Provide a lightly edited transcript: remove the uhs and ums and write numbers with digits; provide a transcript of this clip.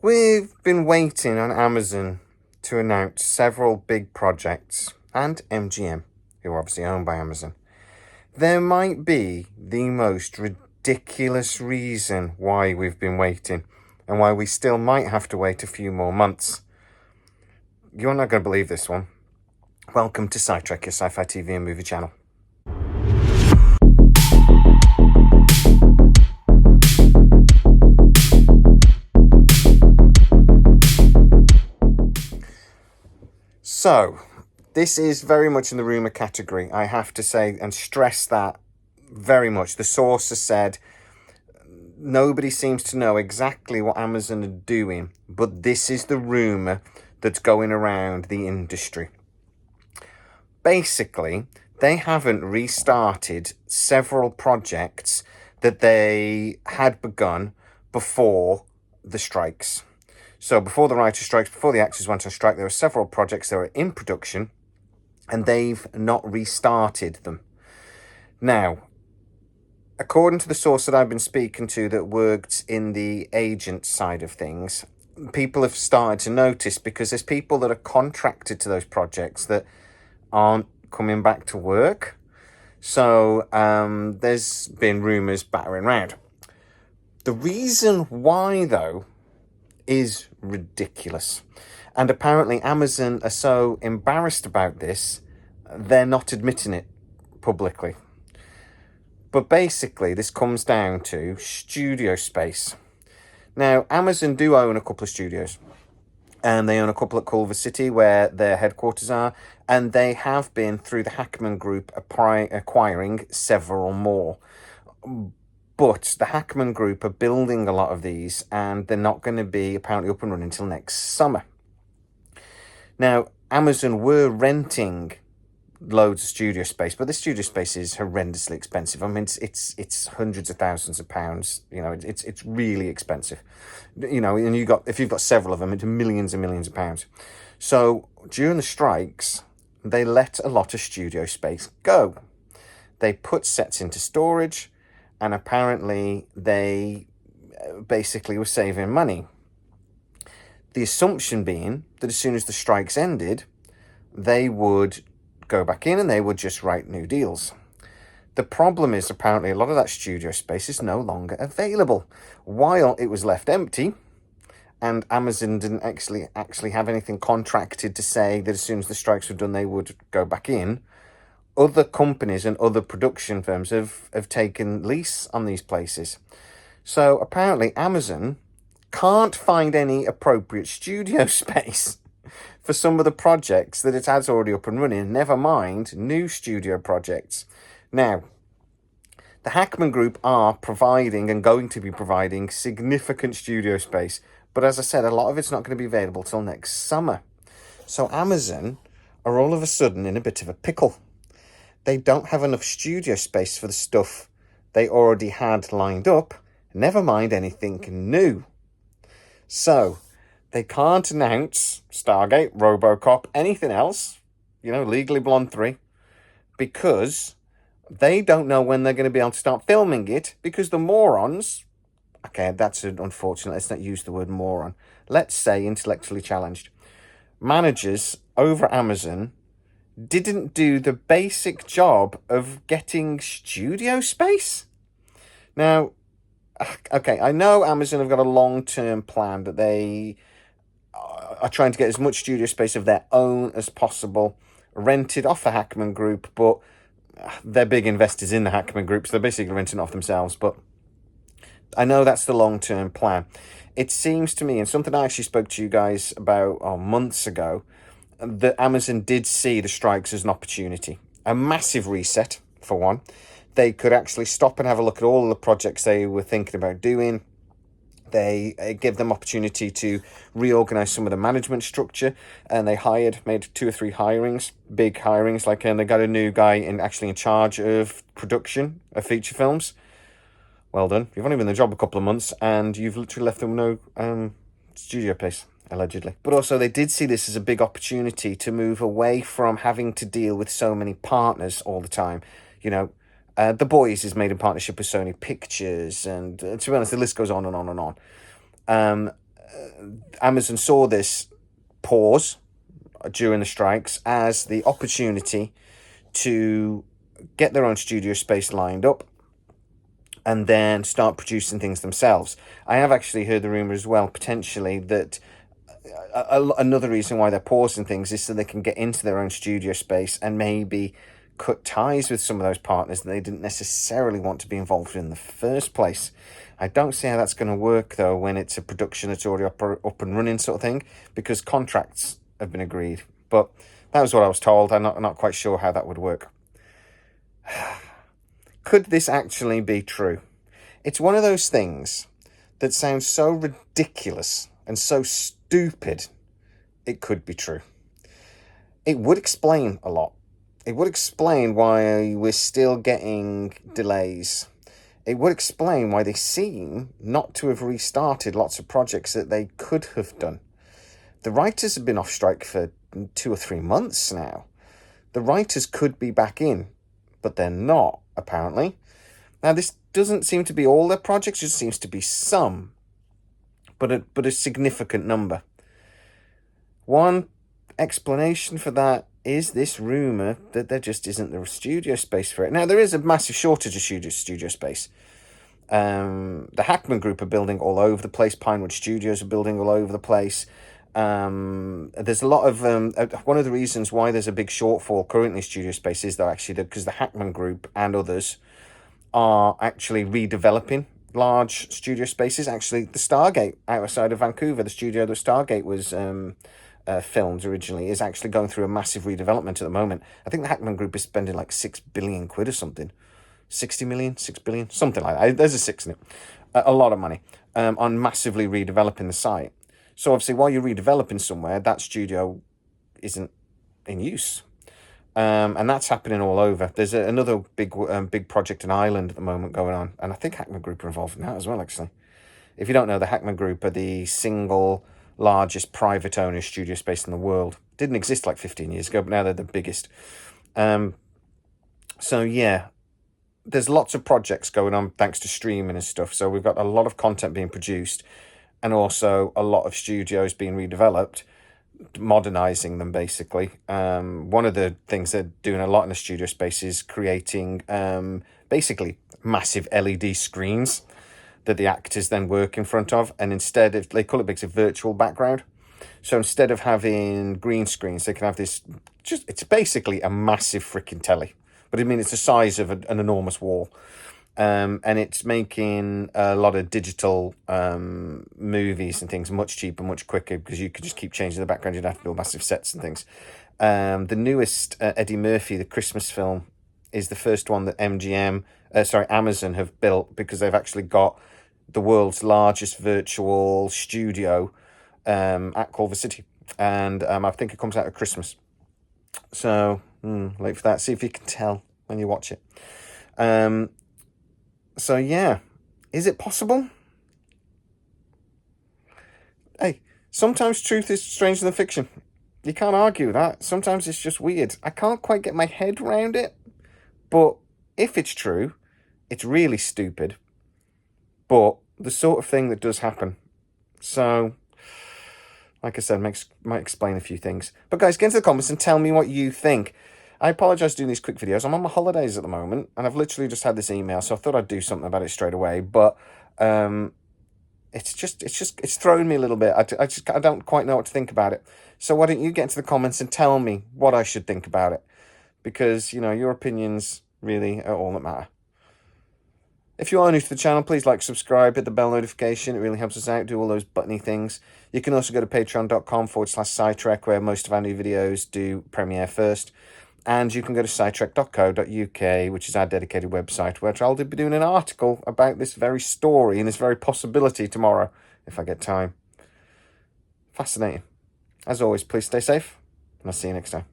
We've been waiting on Amazon to announce several big projects, and MGM, who are obviously owned by Amazon. There might be the most ridiculous reason why we've been waiting, and why we still might have to wait a few more months. You're not going to believe this one. Welcome to SciTrek, your sci-fi TV and movie channel. So, this is very much in the rumour category. I have to say and stress that very much. The source has said nobody seems to know exactly what Amazon are doing, but this is the rumour that's going around the industry. Basically, they haven't restarted several projects that they had begun before the strikes. So before the writer strikes, before the actors went on strike, there were several projects that were in production, and they've not restarted them. Now, according to the source that I've been speaking to that worked in the agent side of things, people have started to notice, because there's people that are contracted to those projects that aren't coming back to work. So there's been rumours battering around. The reason why, though, is ridiculous. And apparently Amazon are so embarrassed about this, they're not admitting it publicly. But basically, this comes down to studio space. Now, Amazon do own a couple of studios. And they own a couple at Culver City, where their headquarters are. And they have been, through the Hackman Group, acquiring several more. But the Hackman Group are building a lot of these, and they're not going to be apparently up and running until next summer. Now, Amazon were renting loads of studio space, but the studio space is horrendously expensive. I mean, it's hundreds of thousands of pounds. You know, it's really expensive. You know, and if you've got several of them, it's millions and millions of pounds. So during the strikes, they let a lot of studio space go. They put sets into storage. And apparently they basically were saving money. The assumption being that as soon as the strikes ended, they would go back in and they would just write new deals. The problem is apparently a lot of that studio space is no longer available. While it was left empty, and Amazon didn't actually have anything contracted to say that as soon as the strikes were done, they would go back in, other companies and other production firms have taken lease on these places. So apparently Amazon can't find any appropriate studio space for some of the projects that it has already up and running, never mind new studio projects. Now, the Hackman Group are providing and going to be providing significant studio space. But as I said, a lot of it's not going to be available till next summer. So Amazon are all of a sudden in a bit of a pickle. They don't have enough studio space for the stuff they already had lined up, never mind anything new. So, they can't announce Stargate, RoboCop, anything else, Legally Blonde 3, because they don't know when they're going to be able to start filming it, because the morons, okay, that's unfortunate, let's not use the word moron, let's say intellectually challenged, managers over Amazon didn't do the basic job of getting studio space. Now, okay, I know Amazon have got a long-term plan that they are trying to get as much studio space of their own as possible, rented off the Hackman Group, but they're big investors in the Hackman Group, so they're basically renting off themselves, but I know that's the long-term plan. It seems to me, and something I actually spoke to you guys about months ago, that Amazon did see the strikes as an opportunity. A massive reset, for one. They could actually stop and have a look at all the projects they were thinking about doing. They give them opportunity to reorganize some of the management structure, and they made 2 or 3 hirings, big hirings, and they got a new guy in charge of production of feature films. Well done. You've only been in the job a couple of months, and you've literally left them no studio place, allegedly. But also, they did see this as a big opportunity to move away from having to deal with so many partners all the time. The Boys is made in partnership with Sony Pictures, and to be honest, the list goes on and on and on. Amazon saw this pause during the strikes as the opportunity to get their own studio space lined up and then start producing things themselves. I have actually heard the rumour as well, potentially, that another reason why they're pausing things is so they can get into their own studio space and maybe cut ties with some of those partners that they didn't necessarily want to be involved in the first place. I don't see how that's going to work, though, when it's a production that's already up and running sort of thing, because contracts have been agreed. But that was what I was told. I'm not quite sure how that would work. Could this actually be true? It's one of those things that sounds so ridiculous and so stupid, it could be true. It would explain a lot. It would explain why we're still getting delays. It would explain why they seem not to have restarted lots of projects that they could have done. The writers have been off strike for 2 or 3 months now. The writers could be back in, but they're not, apparently. Now, this doesn't seem to be all their projects, it just seems to be some, but a significant number. One explanation for that is this rumour that there just isn't the studio space for it. Now, there is a massive shortage of studio space. The Hackman Group are building all over the place. Pinewood Studios are building all over the place. There's a lot of one of the reasons why there's a big shortfall currently in studio space is though actually because the Hackman Group and others are actually redeveloping large studio spaces. Actually, the Stargate outside of Vancouver, the studio that Stargate was filmed originally, is actually going through a massive redevelopment at the moment. I think the Hackman Group is spending like 6 billion quid or something. 60 million, 6 billion, something like that. There's a 6 in it. A lot of money on massively redeveloping the site. So obviously, while you're redeveloping somewhere, that studio isn't in use. And that's happening all over. There's another big project in Ireland at the moment going on. And I think Hackman Group are involved in that as well, actually. If you don't know, the Hackman Group are the single largest private owner studio space in the world. Didn't exist like 15 years ago, but now they're the biggest. So yeah, there's lots of projects going on thanks to streaming and stuff. So we've got a lot of content being produced and also a lot of studios being redeveloped, modernizing them basically. One of the things they're doing a lot in the studio space is creating basically massive LED screens that the actors then work in front of, and instead of, they call it basically virtual background. So instead of having green screens, they can have this, it's basically a massive freaking telly, but I mean it's the size of an enormous wall. And it's making a lot of digital movies and things much cheaper, much quicker, because you could just keep changing the background. You'd have to build massive sets and things. The newest Eddie Murphy, the Christmas film, is the first one that Amazon have built, because they've actually got the world's largest virtual studio at Culver City. And I think it comes out at Christmas. So, wait for that. See if you can tell when you watch it. So yeah, is it possible? Hey, sometimes truth is stranger than fiction. You can't argue that. Sometimes it's just weird. I can't quite get my head around it. But if it's true, it's really stupid. But the sort of thing that does happen. So, like I said, might explain a few things. But guys, get into the comments and tell me what you think. I apologise for doing these quick videos. I'm on my holidays at the moment, and I've literally just had this email, so I thought I'd do something about it straight away. But it's thrown me a little bit. I don't quite know what to think about it. So why don't you get into the comments and tell me what I should think about it? Because, you know, your opinions really are all that matter. If you are new to the channel, please like, subscribe, hit the bell notification. It really helps us out. Do all those buttony things. You can also go to patreon.com/SciTrek, where most of our new videos do premiere first. And you can go to scitrek.co.uk, which is our dedicated website, where I'll be doing an article about this very story and this very possibility tomorrow, if I get time. Fascinating. As always, please stay safe, and I'll see you next time.